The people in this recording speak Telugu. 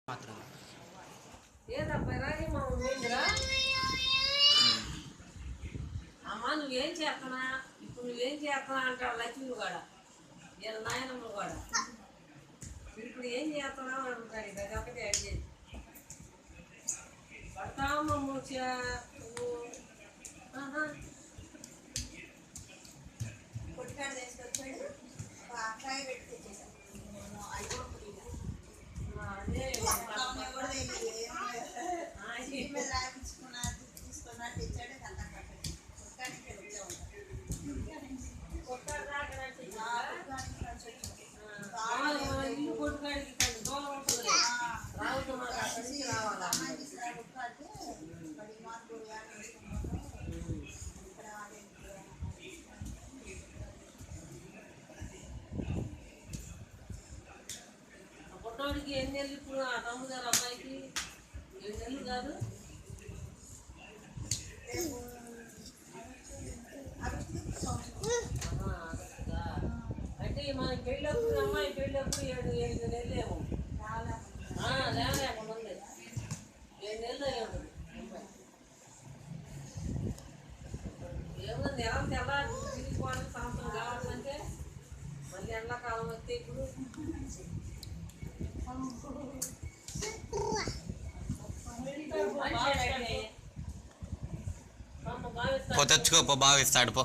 మాత్రం అమ్మా నువ్వేం చేస్తున్నా ఇప్పుడు నువ్వేం చేస్తున్నా అంటాడు లక్ష్మి కూడా వీళ్ళ నాయనమ్మ కూడా ఇప్పుడు ఏం చేస్తున్నావు అంటాడు ఇది ఒకటి అడిగేది పడతామమ్మ పొట్టికాడ తీసుకొచ్చాడు కాయ పెట్టి తెచ్చేసాను రాయించుకున్నా తీసుకున్నా తెచ్చాడు కంట పుట్టోడికి ఎన్ని నెలలు ఇప్పుడు ఆ తమ్ముడు గారు అమ్మాయికి 7 నెలలు కాదు అంటే మనకి పెళ్ళప్పుడు అమ్మాయి పెళ్ళప్పుడు 7 నెలలేమో లేకుండా ఉంది 7 నెలలు అయ్యి ఉంటుంది ఏమన్నా నెల తెల్లారి తిరిగిపోవడానికి సంవత్సరం కావాలంటే మళ్ళీ ఎండాకాలం వస్తే ఇప్పుడు తెచ్చుకో బాగా ఇస్తాడు పో.